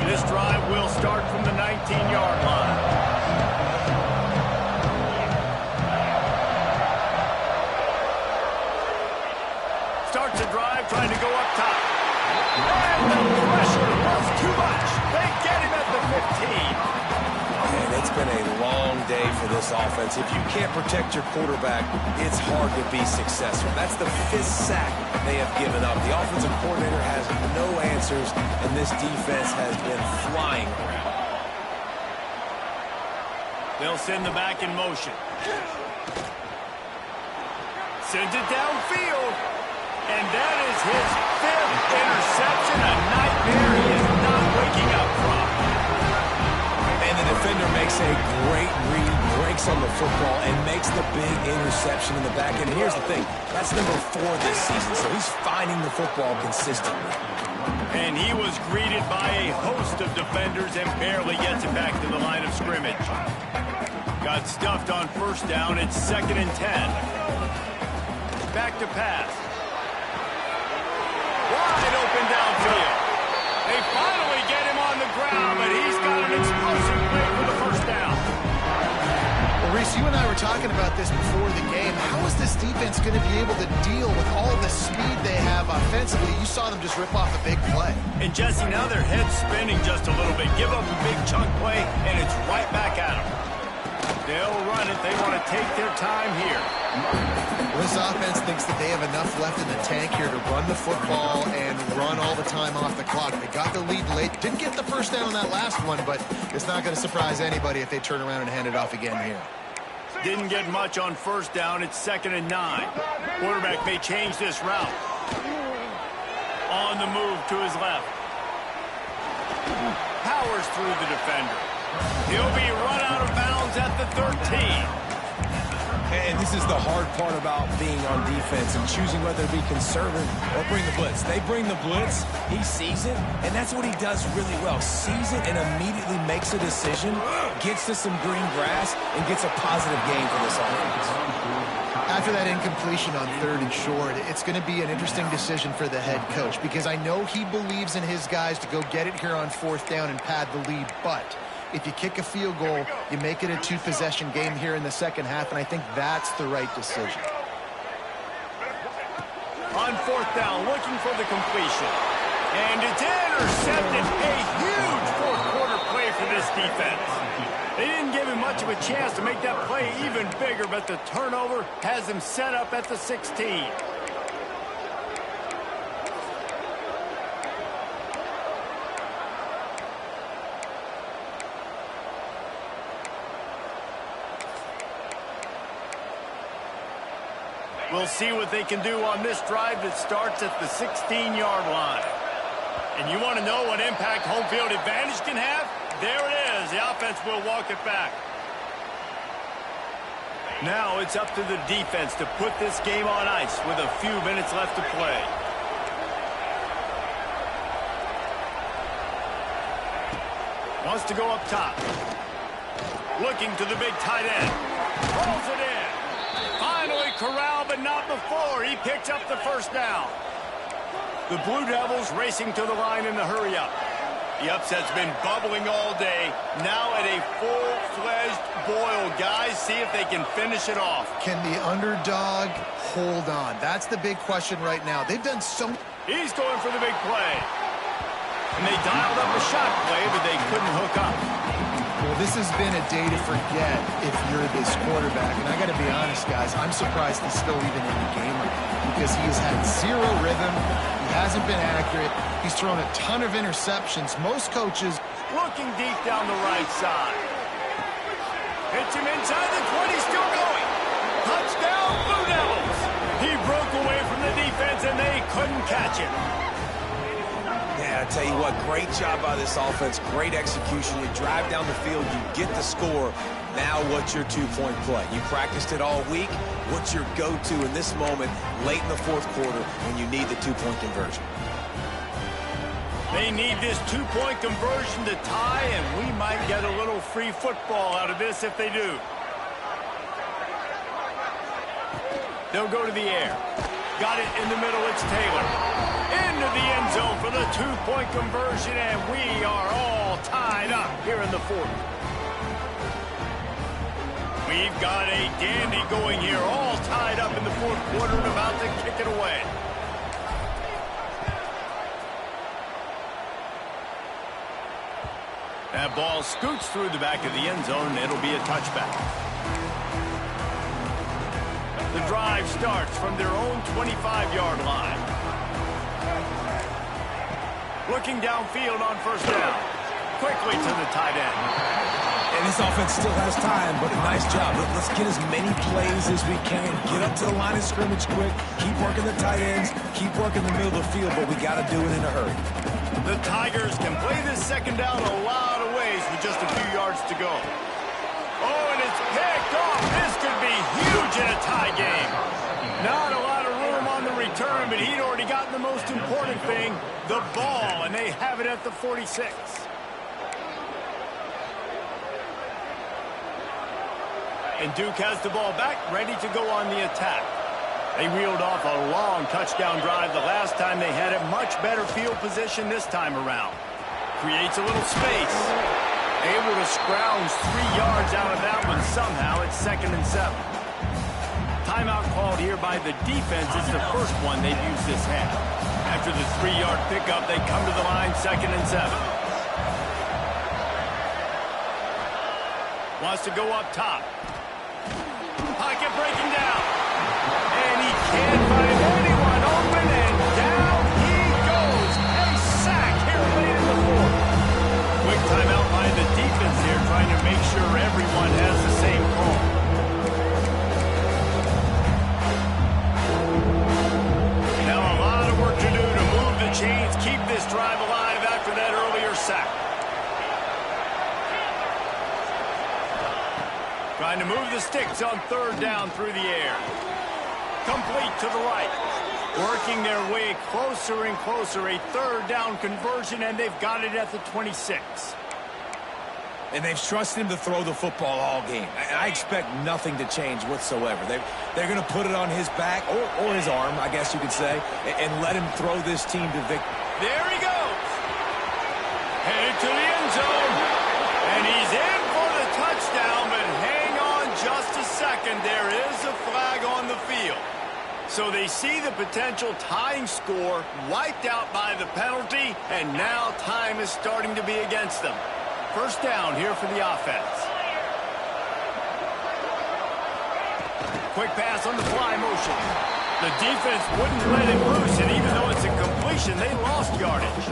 This drive will start from the 19-yard line. Starts a drive trying to go up top. And the pressure was too much. They get him at the 15. And it's been a long day for this offense. If you can't protect your quarterback, it's hard to be successful. That's the 5th sack they have given up. The offensive coordinator has no answers, and this defense has been flying around. They'll send the back in motion. Sends it downfield. And that is his 5th interception, a nightmare he is not waking up from. And the defender makes a great read, breaks on the football, and makes the big interception in the back end. Here's the thing, that's number 4 this season, so he's finding the football consistently. And he was greeted by a host of defenders and barely gets it back to the line of scrimmage. Got stuffed on first down, it's 2nd and 10. Back to pass. Wide open downfield. They finally get him on the ground, but he's got an explosive play for the first down. Well, Reese, you and I were talking about this before the game. How is this defense going to be able to deal with all the speed they have offensively? You saw them just rip off a big play. And, Jesse, now their head's spinning just a little bit. Give up a big chunk play, and it's right back at them. They'll run it. They want to take their time here. This offense thinks that they have enough left in the tank here to run the football and run all the time off the clock. They got the lead late. Didn't get the first down on that last one, but it's not going to surprise anybody if they turn around and hand it off again here. Didn't get much on first down. It's 2nd and 9. Quarterback may change this route. On the move to his left. Powers through the defender. He'll be run out of bounds at the 13. And this is the hard part about being on defense and choosing whether to be conservative or bring the blitz. They bring the blitz, he sees it, and that's what he does really well. Sees it and immediately makes a decision, gets to some green grass, and gets a positive gain for this offense. After that incompletion on 3rd and short, it's going to be an interesting decision for the head coach because I know he believes in his guys to go get it here on 4th down and pad the lead, but if you kick a field goal, you make it a 2-possession game here in the second half, and I think that's the right decision. On 4th down, looking for the completion. And it's intercepted. A huge fourth-quarter play for this defense. They didn't give him much of a chance to make that play even bigger, but the turnover has him set up at the 16. We'll see what they can do on this drive that starts at the 16-yard line. And you want to know what impact home field advantage can have? There it is. The offense will walk it back. Now it's up to the defense to put this game on ice with a few minutes left to play. Wants to go up top. Looking to the big tight end. Rolls it in. Finally corralled, but not before. He picks up the first down. The Blue Devils racing to the line in the hurry-up. The upset's been bubbling all day. Now at a full-fledged boil. Guys, see if they can finish it off. Can the underdog hold on? That's the big question right now. They've done so... He's going for the big play. And they dialed up a shot play, but they couldn't hook up. Well, this has been a day to forget if you're this quarterback. And I got to be honest, guys, I'm surprised he's still even in the game right now because he has had zero rhythm. He hasn't been accurate. He's thrown a ton of interceptions. Most coaches... Looking deep down the right side. Hits him inside the 20, still going. Touchdown, Blue Devils. He broke away from the defense, and they couldn't catch him. I tell you what, great job by this offense, great execution. You drive down the field, you get the score. Now what's your two-point play? You practiced it all week. What's your go-to in this moment late in the fourth quarter when you need the two-point conversion? They need this two-point conversion to tie, and we might get a little free football out of this if they do. They'll go to the air. Got it in the middle, it's Taylor. Into the end zone for the two-point conversion, and we are all tied up here in the fourth. We've got a dandy going here, all tied up in the fourth quarter and about to kick it away. That ball scoots through the back of the end zone, and it'll be a touchback. The drive starts from their own 25-yard line. Looking downfield on first down. Quickly to the tight end. And this offense still has time, but a nice job. Let's get as many plays as we can. Get up to the line of scrimmage quick. Keep working the tight ends. Keep working the middle of the field, but we got to do it in a hurry. The Tigers can play this second down a lot of ways with just a few yards to go. Oh, and it's picked off. This could be huge in a tie game. Not a lot of room on the return, but he'd already gotten the most important thing, the ball, and they have it at the 46. And Duke has the ball back, ready to go on the attack. They reeled off a long touchdown drive the last time they had it. Much better field position this time around. Creates a little space. Able to scrounge 3 yards out of that one somehow. It's 2nd and 7. Timeout called here by the defense. It's the first one they've used this half. After the 3-yard pickup, they come to the line, 2nd and 7. Wants to go up top. Pocket breaking down. And he can't find anyone open, and down he goes. A sack here late in the fourth. Quick timeout by the defense here, trying to make sure everyone has the same call. Now a lot of work to do to move the chains, keep this drive alive after that earlier sack. Trying to move the sticks on third down through the air. Complete to the right. Working their way closer and closer. A third down conversion, and they've got it at the 26. And they've trusted him to throw the football all game. I expect nothing to change whatsoever. They're going to put it on his back, or his arm, I guess you could say, and let him throw this team to victory. There he goes. Headed to the end zone. And he's in for the touchdown, but hang on just a second. There is a flag on the field. So they see the potential tying score wiped out by the penalty, and now time is starting to be against them. First down here for the offense. Quick pass on the fly motion. The defense wouldn't let it loose, and even though it's a completion, they lost yardage.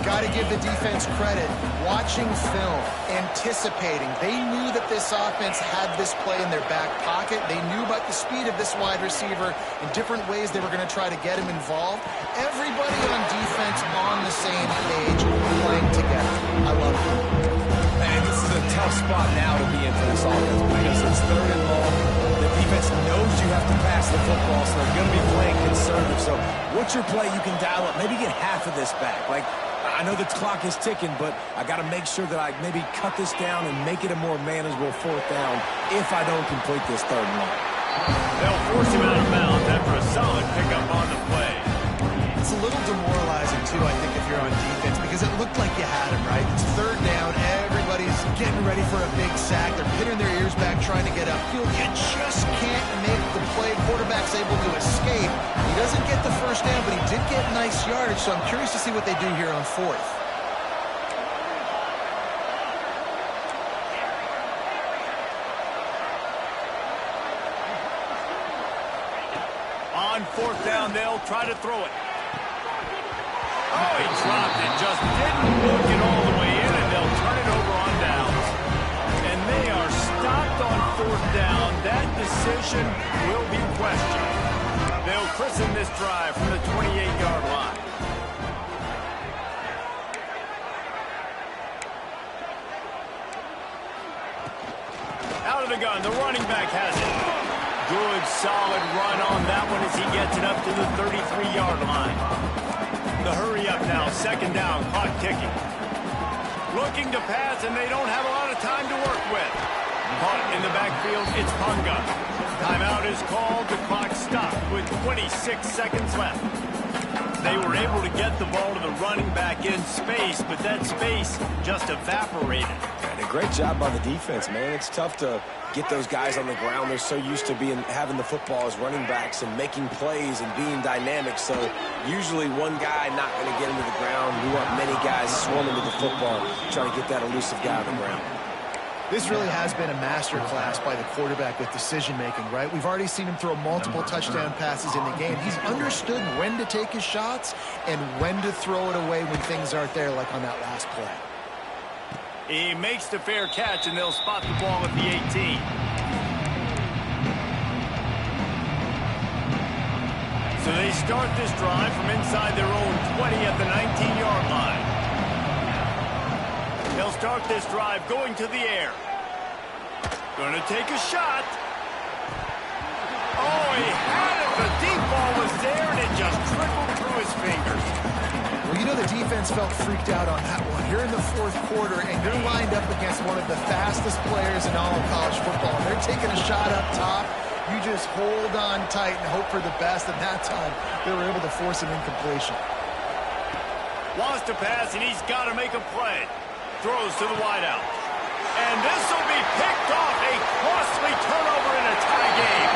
Got to give the defense credit. Watching film, anticipating. They knew that this offense had this play in their back pocket. They knew about the speed of this wide receiver in different ways they were going to try to get him involved. Everybody on defense on the same page, playing together. I love it. And this is a tough spot now to be in for this offense because it's third and long. The defense knows you have to pass the football, so they're going to be playing conservative. So what's your play you can dial up? Maybe get half of this back. Like, I know the clock is ticking, but I got to make sure that I maybe cut this down and make it a more manageable fourth down if I don't complete this third and long. They'll force him out of bounds after a solid pickup on the play. It's a little demoralizing, too, I think, if you're on defense, because it looked like you had him, right? It's third down. Everybody's getting ready for a big sack. They're pinning their ears back, trying to get upfield. You just can't make the play. Quarterback's able to escape. He doesn't get the first down, but he did get nice yardage, so I'm curious to see what they do here on fourth. On fourth down, they'll try to throw it. Oh, he dropped it, just didn't look it all the way in, and they'll turn it over on downs. And they are stopped on fourth down. That decision will be questioned. They'll christen this drive from the 28-yard line. the gun, the running back has it. Good, solid run on that one as he gets it up to the 33-yard line. The hurry up now, second down, clock ticking. Looking to pass, and they don't have a lot of time to work with. Caught in the backfield, it's Punga. Timeout is called, the clock stopped with 26 seconds left. They were able to get the ball to the running back in space, but that space just evaporated. And a great job by the defense, man. It's tough to get those guys on the ground. They're so used to having the football as running backs and making plays and being dynamic. So usually one guy not going to get into the ground. We want many guys swarming to the football, trying to get that elusive guy on the ground. This really has been a master class by the quarterback with decision-making, right? We've already seen him throw multiple touchdown passes in the game. He's understood when to take his shots and when to throw it away when things aren't there, like on that last play. He makes the fair catch, and they'll spot the ball at the 18. So they start this drive from inside their own 20 at the 19-yard line. They'll start this drive going to the air. Going to take a shot. Oh, he had it. The deep ball was there, and it just trickled through his fingers. Well, you know the defense felt freaked out on that one. You're in the fourth quarter, and you're lined up against one of the fastest players in all of college football. They're taking a shot up top. You just hold on tight and hope for the best, and that time they were able to force an incompletion. Wants to pass, and he's got to make a play. Throws to the wideout. And this will be picked off. A costly turnover in a tie game.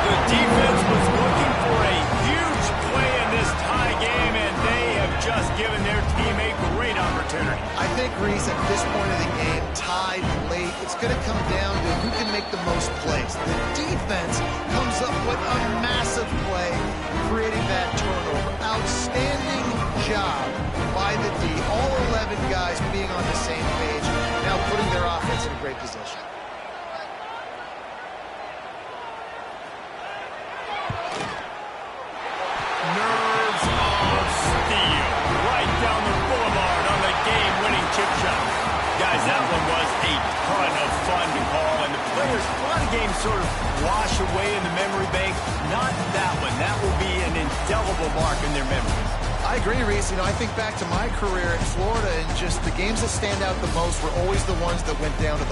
The defense was looking for a huge play in this tie game, and they have just given their team a great opportunity. I think, Reese, at this point of the game, tied late, it's going to come down to who can make the most plays. The defense comes up with a massive play, creating that turnover. Outstanding job by the D. All 11 guys being on the same page, now putting their offense in a great position. Nerves of steel. Right down the boulevard on the game-winning chip shot. Guys, that one was a ton of fun to call, and the players, a lot of games sort of wash away in the memory bank. Not that one. That will be an indelible mark in their memories. I agree, Reese. You know, I think back to my career in Florida, and just the games that stand out the most were always the ones that went down to the